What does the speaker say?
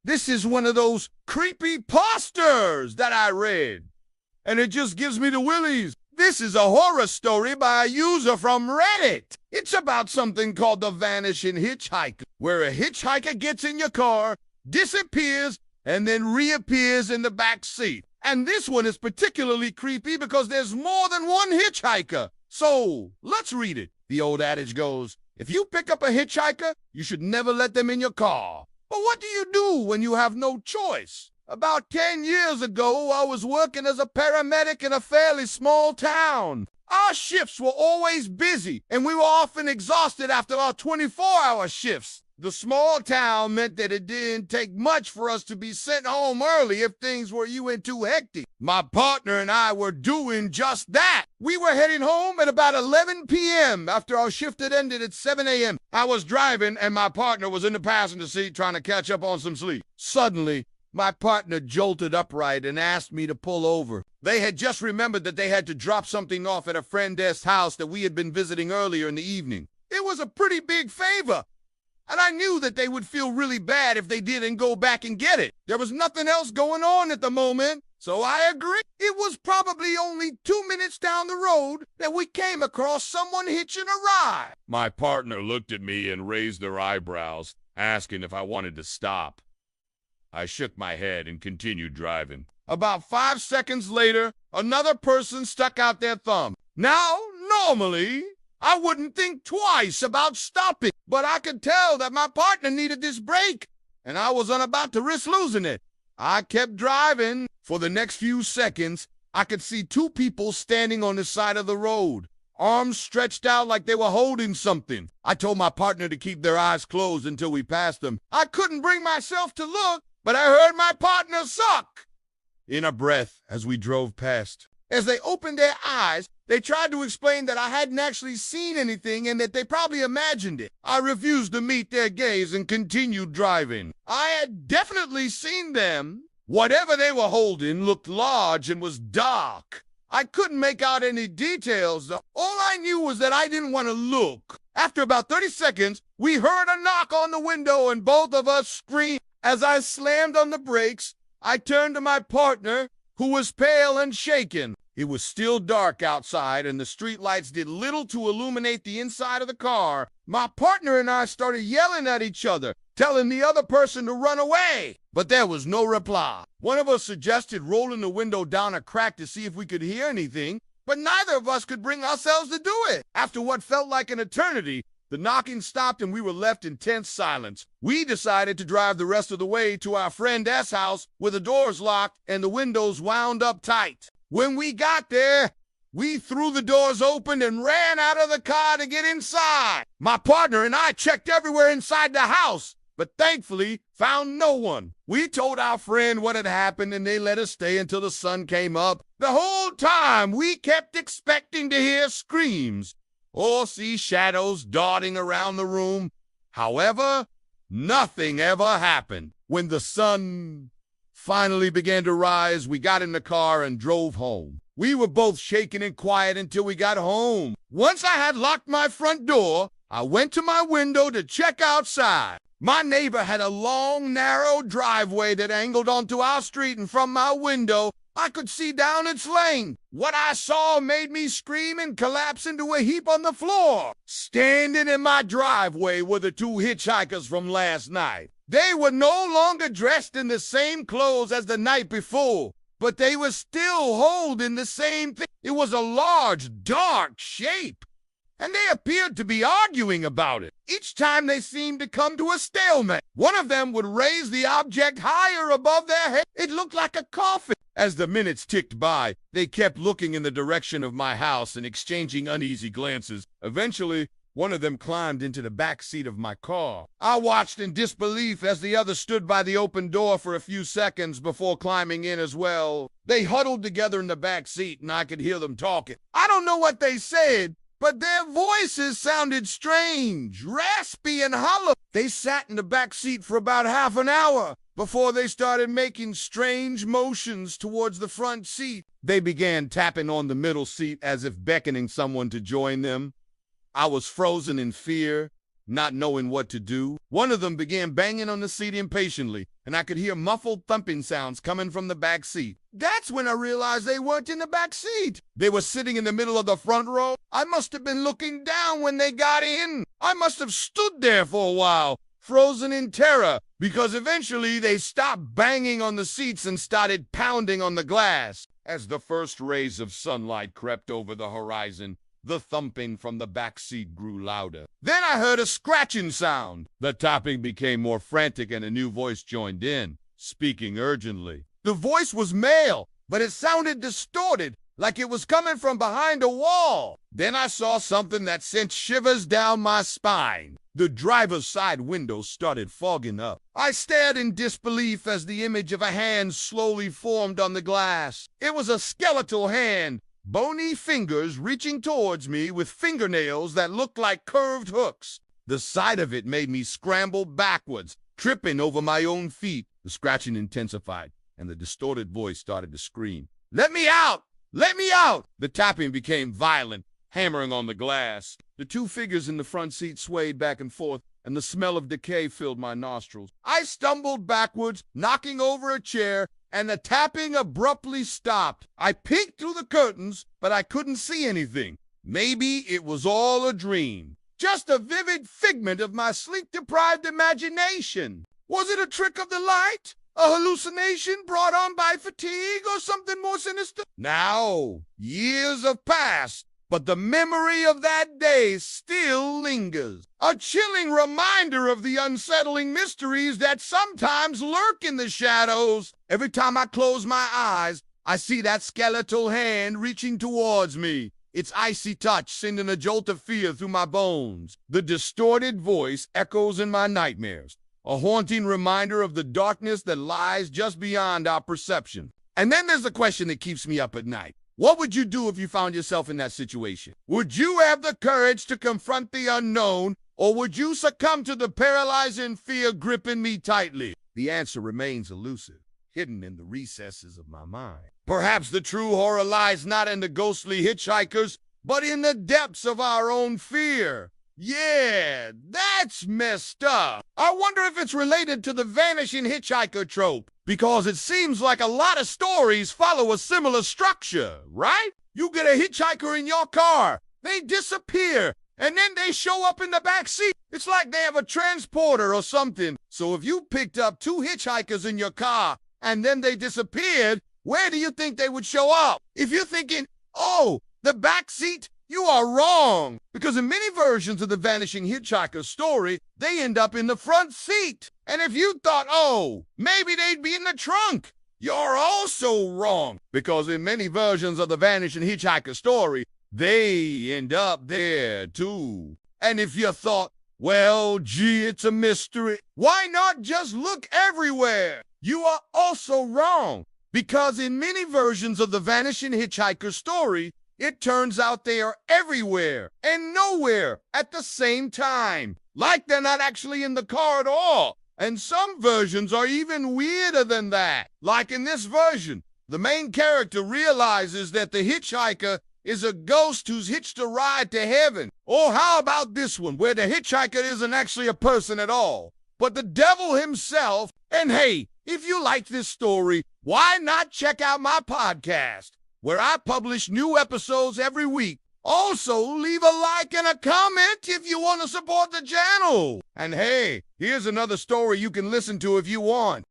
This is one of those creepy posters that I read, and it just gives me the willies. This is a horror story by a user from Reddit. It's about something called the vanishing hitchhiker, where a hitchhiker gets in your car, disappears, and then reappears in the back seat. And this one is particularly creepy because there's more than one hitchhiker. So let's read it. The old adage goes, if you pick up a hitchhiker, you should never let them in your car. But what do you do when you have no choice? About 10 years ago, I was working as a paramedic in a fairly small town. Our shifts were always busy, and we were often exhausted after our 24-hour shifts. The small town meant that it didn't take much for us to be sent home early if things were too hectic. My partner and I were doing just that. We were heading home at about 11 p.m. after our shift had ended at 7 a.m. I was driving, and my partner was in the passenger seat trying to catch up on some sleep. Suddenly, my partner jolted upright and asked me to pull over. They had just remembered that they had to drop something off at a friend's house that we had been visiting earlier in the evening. It was a pretty big favor, and I knew that they would feel really bad if they didn't go back and get it. There was nothing else going on at the moment, so I agreed. It was probably only 2 minutes down the road that we came across someone hitching a ride. My partner looked at me and raised their eyebrows, asking if I wanted to stop. I shook my head and continued driving. About 5 seconds later, another person stuck out their thumb. Now, normally, I wouldn't think twice about stopping, but I could tell that my partner needed this break, and I wasn't about to risk losing it. I kept driving. For the next few seconds, I could see two people standing on the side of the road, arms stretched out like they were holding something. I told my partner to keep their eyes closed until we passed them. I couldn't bring myself to look, but I heard my partner suck in a breath as we drove past. As they opened their eyes, they tried to explain that I hadn't actually seen anything and that they probably imagined it. I refused to meet their gaze and continued driving. I had definitely seen them. Whatever they were holding looked large and was dark. I couldn't make out any details. All I knew was that I didn't want to look. After about 30 seconds, we heard a knock on the window and both of us screamed. As I slammed on the brakes, I turned to my partner, who was pale and shaken. It was still dark outside, and the streetlights did little to illuminate the inside of the car. My partner and I started yelling at each other, telling the other person to run away, but there was no reply. One of us suggested rolling the window down a crack to see if we could hear anything, but neither of us could bring ourselves to do it. After what felt like an eternity, the knocking stopped and we were left in tense silence. We decided to drive the rest of the way to our friend S house with the doors locked and the windows wound up tight. When we got there, we threw the doors open and ran out of the car to get inside. My partner and I checked everywhere inside the house, but thankfully found no one. We told our friend what had happened and they let us stay until the sun came up. The whole time we kept expecting to hear screams or see shadows darting around the room. However, nothing ever happened. When the sun finally began to rise, we got in the car and drove home. We were both shaken and quiet until we got home. Once I had locked my front door, I went to my window to check outside. My neighbor had a long, narrow driveway that angled onto our street, and from my window, I could see down its lane. What I saw made me scream and collapse into a heap on the floor. Standing in my driveway were the two hitchhikers from last night. They were no longer dressed in the same clothes as the night before, but they were still holding the same thing. It was a large, dark shape, and they appeared to be arguing about it. Each time they seemed to come to a stalemate. One of them would raise the object higher above their head. It looked like a coffin. As the minutes ticked by, they kept looking in the direction of my house and exchanging uneasy glances. Eventually, one of them climbed into the back seat of my car. I watched in disbelief as the other stood by the open door for a few seconds before climbing in as well. They huddled together in the back seat and I could hear them talking. I don't know what they said, but their voices sounded strange, raspy, and hollow. They sat in the back seat for about half an hour before they started making strange motions towards the front seat. They began tapping on the middle seat as if beckoning someone to join them. I was frozen in fear, Not knowing what to do, one of them began banging on the seat impatiently, and I could hear muffled thumping sounds coming from the back seat. That's when I realized they weren't in the back seat. They were sitting in the middle of the front row. I must have been looking down when they got in. I must have stood there for a while, frozen in terror, because eventually they stopped banging on the seats and started pounding on the glass. As the first rays of sunlight crept over the horizon, the thumping from the back seat grew louder. Then I heard a scratching sound. The tapping became more frantic and a new voice joined in, speaking urgently. The voice was male, but it sounded distorted, like it was coming from behind a wall. Then I saw something that sent shivers down my spine. The driver's side window started fogging up. I stared in disbelief as the image of a hand slowly formed on the glass. It was a skeletal hand, bony fingers reaching towards me with fingernails that looked like curved hooks. The sight of it made me scramble backwards, tripping over my own feet. The scratching intensified, and the distorted voice started to scream, "Let me out! Let me out!" The tapping became violent, hammering on the glass. The two figures in the front seat swayed back and forth, and the smell of decay filled my nostrils. I stumbled backwards, knocking over a chair, and the tapping abruptly stopped. I peeked through the curtains, but I couldn't see anything. Maybe it was all a dream, just a vivid figment of my sleep-deprived imagination. Was it a trick of the light? A hallucination brought on by fatigue or something more sinister? Now, years have passed, but the memory of that day still lingers. A chilling reminder of the unsettling mysteries that sometimes lurk in the shadows. Every time I close my eyes, I see that skeletal hand reaching towards me, its icy touch sending a jolt of fear through my bones. The distorted voice echoes in my nightmares, a haunting reminder of the darkness that lies just beyond our perception. And then there's the question that keeps me up at night. What would you do if you found yourself in that situation? Would you have the courage to confront the unknown, or would you succumb to the paralyzing fear gripping me tightly? The answer remains elusive, hidden in the recesses of my mind. Perhaps the true horror lies not in the ghostly hitchhikers, but in the depths of our own fear. Yeah, that's messed up. I wonder if it's related to the vanishing hitchhiker trope, because it seems like a lot of stories follow a similar structure, right? You get a hitchhiker in your car, they disappear, and then they show up in the back seat. It's like they have a transporter or something. So if you picked up two hitchhikers in your car and then they disappeared, where do you think they would show up? If you're thinking, oh, the back seat, you are wrong, because in many versions of the vanishing hitchhiker story, they end up in the front seat. And if you thought, oh, maybe they'd be in the trunk, you're also wrong, because in many versions of the vanishing hitchhiker story, they end up there too. And if you thought, well, gee, it's a mystery, why not just look everywhere? You are also wrong, because in many versions of the vanishing hitchhiker story, it turns out they are everywhere and nowhere at the same time, like they're not actually in the car at all. And some versions are even weirder than that. Like in this version, the main character realizes that the hitchhiker is a ghost who's hitched a ride to heaven. Or how about this one, where the hitchhiker isn't actually a person at all, but the devil himself? And hey, if you like this story, why not check out my podcast, where I publish new episodes every week. Also, leave a like and a comment if you want to support the channel. And hey, here's another story you can listen to if you want.